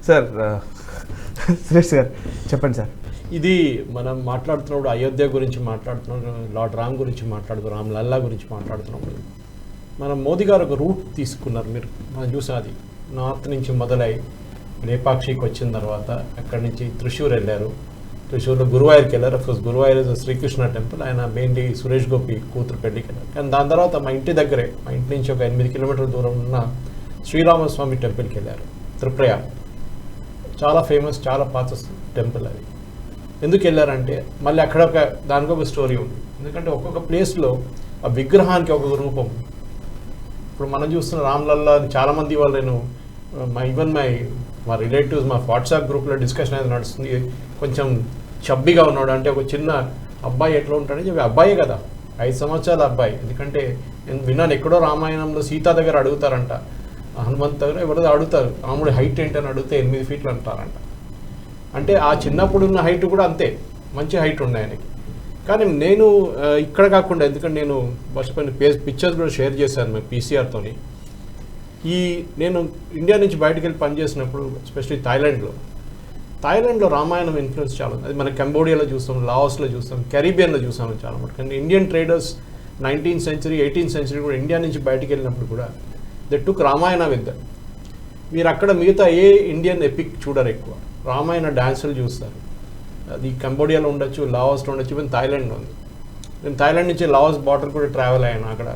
Sir Suresh గారు చెప్పండి sir. ఇది మనం మాట్లాడుతున్నప్పుడు అయోధ్య గురించి మాట్లాడుతున్నాం, లార్డ్ రామ్ గురించి మాట్లాడుతున్నాం, రామ్ లల్లా గురించి మాట్లాడుతున్నప్పుడు మనం మోదీ గారు ఒక రూట్ తీసుకున్నారు. మనం చూసాం, అది నార్త్ నుంచి మొదలై లేపాక్షికి వచ్చిన తర్వాత అక్కడి నుంచి త్రిశూర్ వెళ్ళారు. త్రిశూర్లో గురువాయూర్కి వెళ్ళారు. అఫ్కోర్స్ గురువాయూర్ శ్రీకృష్ణ టెంపుల్, ఆయన మెయిన్లీ సురేష్ గోపి కూతురు పెళ్లికి వెళ్ళారు. కానీ దాని తర్వాత మా ఇంటి దగ్గరే, మా ఇంటి నుంచి ఒక 8 కిలోమీటర్ల దూరం ఉన్న శ్రీరామస్వామి టెంపుల్కి వెళ్ళారు. త్రిప్రయాగ్ చాలా ఫేమస్, చాలా పాత టెంపుల్ అది. ఎందుకు వెళ్ళారంటే మళ్ళీ అక్కడ దానికి ఒక స్టోరీ ఉంది. ఎందుకంటే ఒక్కొక్క ప్లేస్లో ఆ విగ్రహానికి ఒక్కొక్క రూపం. ఇప్పుడు మనం చూస్తున్న రామ్లల్లా చాలామంది వాళ్ళు, నేను మా రిలేటివ్స్ మా వాట్సాప్ గ్రూప్లో డిస్కషన్ అనేది నడుస్తుంది. కొంచెం చబ్బిగా ఉన్నాడు అంటే ఒక చిన్న అబ్బాయి ఎట్లా ఉంటాడని చెప్పి, అబ్బాయే కదా, 5 సంవత్సరాల అబ్బాయి. ఎందుకంటే నేను విన్నాను ఎక్కడో రామాయణంలో సీత దగ్గర అడుగుతారంట, హనుమంత్ దగ్గర ఎవరో అడుగుతారు రాముడి హైట్ ఏంటని అడిగితే 8 ఫీట్లు అంటారంట. అంటే ఆ చిన్నప్పుడు ఉన్న హైట్ కూడా అంతే, మంచి హైట్ ఉండే ఆయనకి. కానీ నేను ఇక్కడ కాకుండా, ఎందుకంటే నేను మర్చిపోయిన పిక్చర్స్ కూడా షేర్ చేశాను మేము పీసీఆర్తోని. నేను ఇండియా నుంచి బయటకు వెళ్ళి పనిచేసినప్పుడు ఎస్పెషల్లీ థాయిలాండ్లో రామాయణం ఇన్ఫ్లుయెన్స్ చాలా ఉంది. అది మన కంబోడియాలో చూస్తాం, లాఓస్లో చూస్తాం, కెరీబియన్లో చూస్తాం చాలా మటుకు. కానీ Indian traders 19th century 18th century కూడా ఇండియా నుంచి బయటకు వెళ్ళినప్పుడు కూడా they took Ramayana with them. మీరు అక్కడ మిగతా ఏ ఇండియన్ ఎపిక్ చూడరు, ఎక్కువ రామాయణ డ్యాన్సులు చూస్తారు. అది కంబోడియాలో ఉండొచ్చు, లాఓస్లో ఉండొచ్చు, ఈవెన్ థాయిలాండ్లో ఉంది. నేను థాయిలాండ్ నుంచి లాఓస్ బార్డర్ కూడా ట్రావెల్ అయ్యాను. అక్కడ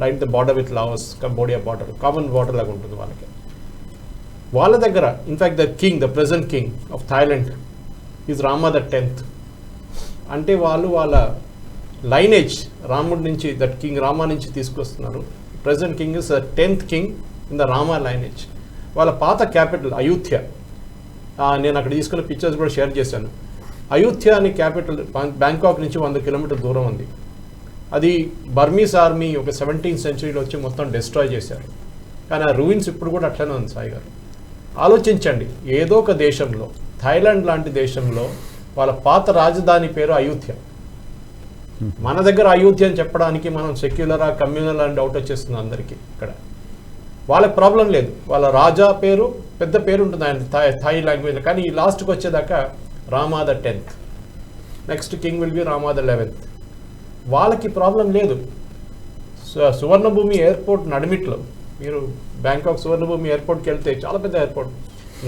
right the border with Laos, Cambodia border, common border లాగా ఉంటుంది వాళ్ళకి. వాళ్ళ దగ్గర in fact the present king of Thailand is Rama the 10th. అంటే వాళ్ళ లైనేజ్ రాముడి నుంచి, దట్ కింగ్ రామా నుంచి తీసుకొస్తున్నారు. Present king is 10th king in the Rama lineage. వాళ్ళ పాత క్యాపిటల్ అయోధ్య, నేను అక్కడ తీసుకున్న పిక్చర్స్ కూడా షేర్ చేశాను. అయోధ్య అని క్యాపిటల్ బ్యాంకాక్ నుంచి 100 కిలోమీటర్ దూరం ఉంది. అది బర్మీస్ ఆర్మీ ఒక 17th centuryలో వచ్చి మొత్తం డిస్ట్రాయ్ చేశారు. కానీ ఆ రూయిన్స్ ఇప్పుడు కూడా అట్లనే ఉంది. సాయి గారు ఆలోచించండి, ఏదో ఒక దేశంలో, థాయిలాండ్ లాంటి దేశంలో వాళ్ళ పాత రాజధాని పేరు అయోధ్య. మన దగ్గర అయోధ్య అని చెప్పడానికి మనం సెక్యులరా కమ్యూనల్ అని డౌట్ వచ్చేస్తుంది అందరికీ. ఇక్కడ వాళ్ళకి ప్రాబ్లం లేదు, వాళ్ళ రాజా పేరు పెద్ద పేరు ఉంటుంది ఆయన థాయ్ లాంగ్వేజ్లో. కానీ ఈ లాస్ట్కి వచ్చేదాకా Rama the 10th, next king will be Rama the 11th. వాళ్ళకి ప్రాబ్లం లేదు. సువర్ణభూమి ఎయిర్పోర్ట్ నడిమిట్లో, మీరు బ్యాంకాక్ సువర్ణభూమి ఎయిర్పోర్ట్కి వెళ్తే చాలా పెద్ద ఎయిర్పోర్ట్,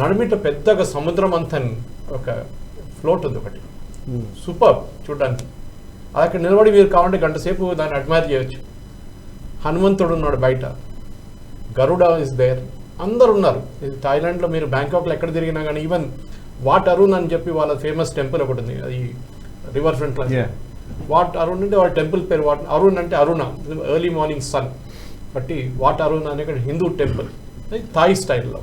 నడిమిట్లో పెద్దగా సముద్రం అంతా ఒక ఫ్లోట్ ఉంది ఒకటి, సూపర్ చూడడానికి. అది అక్కడ నిలబడి మీరు కావాలంటే గంట సేపు దాన్ని అడ్మైర్ చేయొచ్చు. హనుమంతుడు ఉన్నాడు బయట, గరుడ ఇస్ దేర్, అందరు ఉన్నారు. థాయిలాండ్లో మీరు బ్యాంకాక్లో ఎక్కడ తిరిగినా కానీ, ఈవెన్ వాట్ అరుణ్ అని చెప్పి వాళ్ళ ఫేమస్ టెంపుల్ ఒకటి ఉంది, అది రివర్ ఫ్రంట్లో. వాట్ అరుణ్ అంటే వాళ్ళ టెంపుల్ పేరు. వాట్ అరుణ్ అంటే అరుణ, ఎర్లీ మార్నింగ్ సన్ బట్టి వాట్ అరుణ్ అనే హిందూ టెంపుల్, థాయ్ స్టైల్లో.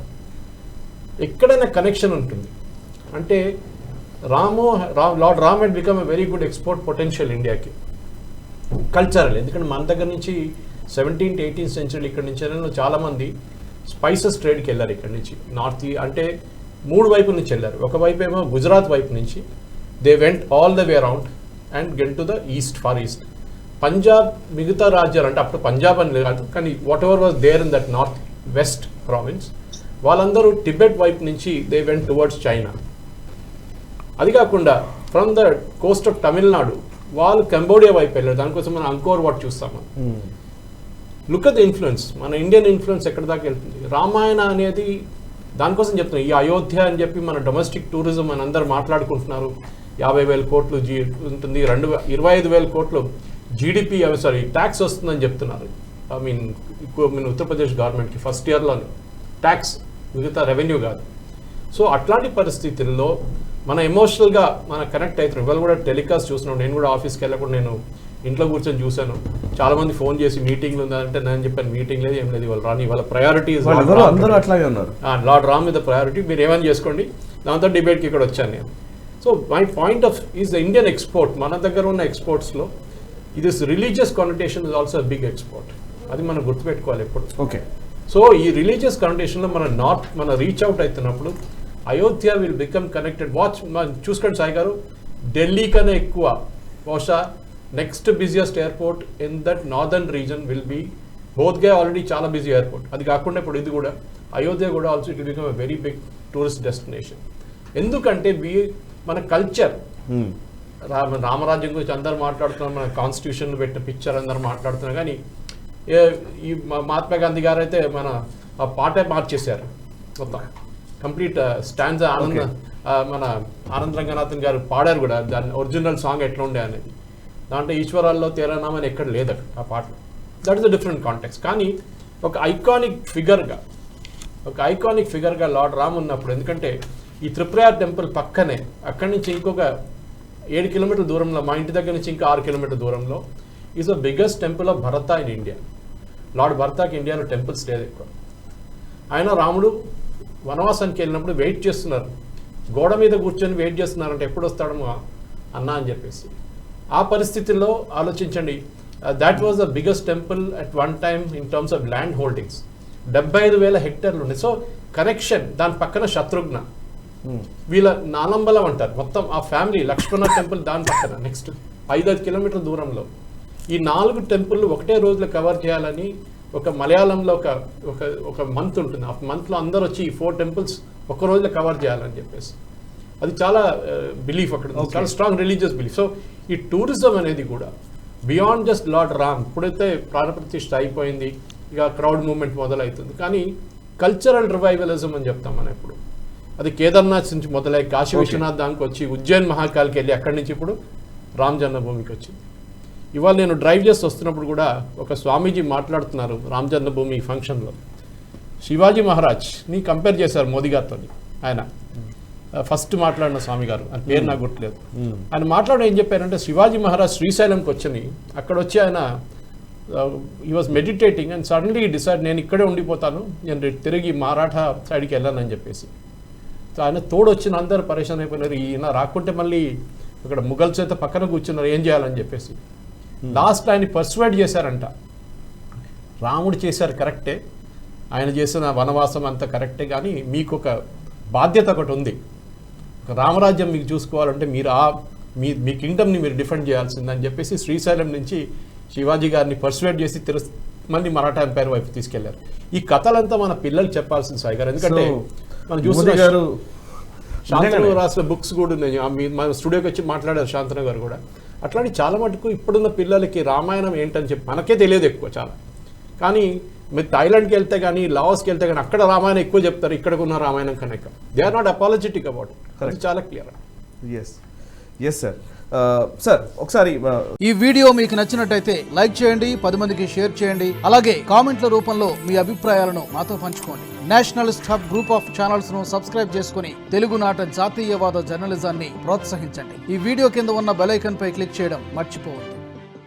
ఎక్కడైనా కనెక్షన్ ఉంటుంది. అంటే lord Ram head become a very good export potential ఇండియాకి కల్చరల్. ఎందుకంటే మన దగ్గర నుంచి 17th to 18th century ఇక్కడ నుంచి చాలామంది స్పైసెస్ ట్రేడ్కి వెళ్ళారు ఇక్కడ నుంచి. నార్త్ అంటే 3 వైపుల నుంచి వెళ్ళారు. ఒకవైపు ఏమో గుజరాత్ వైపు నుంచి, they went all the way around and get to the east, far east. Punjab మిగతా రాజ్యాలు, అంటే అప్పుడు పంజాబ్ అని లేదు కానీ whatever was there in that north west province, వాళ్ళందరూ టిబెట్ వైపు నుంచి దే వెంట్ టువర్డ్స్ చైనా. అది కాకుండా from the coast of Tamil Nadu వాళ్ళు కంబోడియా వైపు వెళ్ళారు. దానికోసం మనం అంకోర్ వాట్ చూస్తాము. లుక్ అట్ ద ఇన్ఫ్లుయెన్స్, మన ఇండియన్ ఇన్ఫ్లుయెన్స్ ఎక్కడ దాకా వెళ్తుంది. రామాయణ అనేది దానికోసం చెప్తున్నాం. ఈ అయోధ్య అని చెప్పి మన డొమెస్టిక్ టూరిజం అని అందరు మాట్లాడుకుంటున్నారు. 50,000 కోట్లు ఉంటుంది, 25,000 కోట్లు జీడిపి, ట్యాక్స్ వస్తుందని చెప్తున్నారు. ఐ మీన్ ఉత్తరప్రదేశ్ గవర్నమెంట్కి ఫస్ట్ ఇయర్లో ట్యాక్స్, మిగతా రెవెన్యూ కాదు. సో అట్లాంటి పరిస్థితుల్లో మన ఎమోషనల్గా మన కనెక్ట్ అవుతున్నాం. ఇవాళ కూడా టెలికాస్ట్ చూస్తున్నాం. నేను కూడా ఆఫీస్కి వెళ్ళకుండా నేను ఇంట్లో కూర్చొని చూశాను. చాలామంది ఫోన్ చేసి మీటింగ్లు ఉందంటే నేను చెప్పాను మీటింగ్ లేదు, ఏం లేదు, ఇవాళ రాని, వాళ్ళ ప్రయారిటీస్ అందరూ అట్లాగే ఉన్నారు. Lord Ram with the priority, మీరు ఏమైనా చేసుకోండి. దాంతో డిబేట్కి ఇక్కడ వచ్చాను నేను. So my point of is the Indian export. మన దగ్గర ఉన్న ఎక్స్పోర్ట్స్లో ఇది religious connotation is also big export. అది మనం గుర్తుపెట్టుకోవాలి ఎప్పుడు. ఓకే. సో ఈ రిలీజియస్ కాన్నిటేషన్లో మన రీచ్ అవుట్ అవుతున్నప్పుడు అయోధ్య విల్ బికమ్ కనెక్టెడ్. చూసుకోండి సాయి గారు, ఢిల్లీ కన్నా ఎక్కువ బహుశా next busiest airport in that northern reason will be Bodh Gaya. Already చాలా బిజీ ఎయిర్పోర్ట్. అది కాకుండా ఇప్పుడు ఇది కూడా అయోధ్య కూడా also it will become a very big tourist destination. ఎందుకంటే మన కల్చర్, రామరాజ్యం గురించి అందరు మాట్లాడుతున్నారు, మన కాన్స్టిట్యూషన్లో పెట్టిన పిక్చర్ అందరు మాట్లాడుతున్నారు, కానీ ఈ మహాత్మా గాంధీ గారు అయితే మన ఆ పాటే మార్చేశారు మొత్తం కంప్లీట్ స్టాండ్స్. మన ఆనంద్ రంగనాథన్ గారు పాడారు కూడా దాని ఒరిజినల్ సాంగ్ ఎట్లా ఉండే అనేది. దాంట్లో ఈశ్వరాల్లో తేరానామని ఎక్కడ లేదు ఆ పాటలో. That is a different context. కానీ ఒక ఐకానిక్ ఫిగర్గా లార్డ్ రామ్ ఉన్నప్పుడు, ఎందుకంటే ఈ త్రిపురయార్ టెంపుల్ పక్కనే, అక్కడి నుంచి ఇంకొక 7 కిలోమీటర్ల దూరంలో, మా ఇంటి దగ్గర నుంచి ఇంకా 6 కిలోమీటర్ల దూరంలో is the biggest temple of Bharata in India. Lord భరతకి ఇండియాలో టెంపుల్స్ లేదు ఎక్కువ. ఆయన రాముడు వనవాసానికి వెళ్ళినప్పుడు వెయిట్ చేస్తున్నారు, గోడ మీద కూర్చొని వెయిట్ చేస్తున్నారంటే ఎప్పుడు వస్తాడో అన్న అని చెప్పేసి. ఆ పరిస్థితుల్లో ఆలోచించండి, that was the biggest temple at one time in terms of land holdings. 75,000 హెక్టార్లు ఉన్నాయి. So connection. దాని పక్కన శత్రుఘ్న, వీళ్ళ నాలంబలం అంటారు మొత్తం ఆ ఫ్యామిలీ. లక్ష్మణ టెంపుల్ దాని పక్కన నెక్స్ట్ 5 కిలోమీటర్ల దూరంలో. ఈ 4 టెంపుల్ ఒకటే రోజులో కవర్ చేయాలని ఒక మలయాళంలో ఒక మంత్ ఉంటుంది. ఆ మంత్లో అందరూ వచ్చి ఈ 4 టెంపుల్స్ ఒక రోజులో కవర్ చేయాలని చెప్పేసి. అది చాలా బిలీఫ్ అక్కడ, చాలా స్ట్రాంగ్ రిలీజియస్ బిలీఫ్. సో ఈ టూరిజం అనేది కూడా బియాండ్ జస్ట్ లార్డ్ రామ్. ఇప్పుడైతే ప్రాణప్రతిష్ఠ అయిపోయింది, ఇక క్రౌడ్ మూవ్మెంట్ మొదలవుతుంది, కానీ కల్చరల్ రివైవలిజం అని చెప్తాం మనం ఇప్పుడు. అది కేదార్నాథ్ నుంచి మొదలై కాశీ విశ్వనాథ్ దానికి వచ్చి ఉజ్జయిన్ మహాకాల్కి వెళ్ళి అక్కడి నుంచి ఇప్పుడు రామ్ జన్మభూమికి వచ్చింది. ఇవాళ నేను డ్రైవ్ చేసి వస్తున్నప్పుడు కూడా ఒక స్వామీజీ మాట్లాడుతున్నారు రామ్ జన్మభూమి ఫంక్షన్లో. శివాజీ మహారాజ్ని కంపేర్ చేశారు మోదీ గారితో. ఆయన ఫస్ట్ మాట్లాడిన స్వామి గారు, అని పేరు నాకు గుర్తులేదు. ఆయన మాట్లాడి ఏం చెప్పారంటే, శివాజీ మహారాజ్ శ్రీశైలంకి వచ్చని అక్కడ వచ్చి ఆయన he was meditating and suddenly decide నేను ఇక్కడే ఉండిపోతాను, నేను తిరిగి మరాఠా సైడ్కి వెళ్ళానని చెప్పేసి. సో ఆయన తోడు వచ్చిన అందరూ పరేషాన్ అయిపోయినారు, ఈయన రాకుంటే మళ్ళీ ఇక్కడ ముఘల్స్ అయితే పక్కన కూర్చున్నారు, ఏం చేయాలని చెప్పేసి. లాస్ట్ ఆయన పర్సువేడ్ చేశారంట. రాముడు చేశారు కరెక్టే, ఆయన చేసిన వనవాసం అంతా కరెక్టే, కానీ మీకు ఒక బాధ్యత ఒకటి ఉంది. ఒక రామరాజ్యం మీకు చూసుకోవాలంటే మీరు మీ కింగ్డమ్ని మీరు డిఫెండ్ చేయాల్సిందని చెప్పేసి శ్రీశైలం నుంచి శివాజీ గారిని పర్సువేడ్ చేసి మళ్ళీ మరాఠా ఎంపైర్ వైపు తీసుకెళ్లారు. ఈ కథలంతా మన పిల్లలకు చెప్పాల్సింది సాయి గారు. ఎందుకంటే మనం చూస్తున్నారు, శాంతను రాసిన బుక్స్ కూడా ఉన్నాయి. మన స్టూడియోకి వచ్చి మాట్లాడారు శాంతను గారు కూడా. అట్లాంటి చాలా మటుకు ఇప్పుడున్న పిల్లలకి రామాయణం ఏంటని చెప్పి మనకే తెలియదు ఎక్కువ చాలా. కానీ మీరు థాయిలాండ్కి వెళ్తే కానీ, లాఓస్కి వెళ్తే కానీ అక్కడ రామాయణం ఎక్కువ చెప్తారు ఇక్కడికి ఉన్న రామాయణం కన్నా. They are not apologetic about it. అది చాలా క్లియర్. Yes sir. సార్ ఒకసారి ఈ వీడియో మీకు నచ్చినట్టయితే లైక్ చేయండి, 10 మందికి షేర్ చేయండి. అలాగే కామెంట్ల రూపంలో మీ అభిప్రాయాలను మాతో పంచుకోండి. Nationalist hub group of channels ను సబ్స్క్రైబ్ చేసుకుని తెలుగునాట జాతీయవాద జర్నలిజాన్ని ప్రోత్సహించండి. ఈ వీడియో కింద ఉన్న బెల్ ఐకాన్ పై క్లిక్ చేయడం మర్చిపోవద్దు.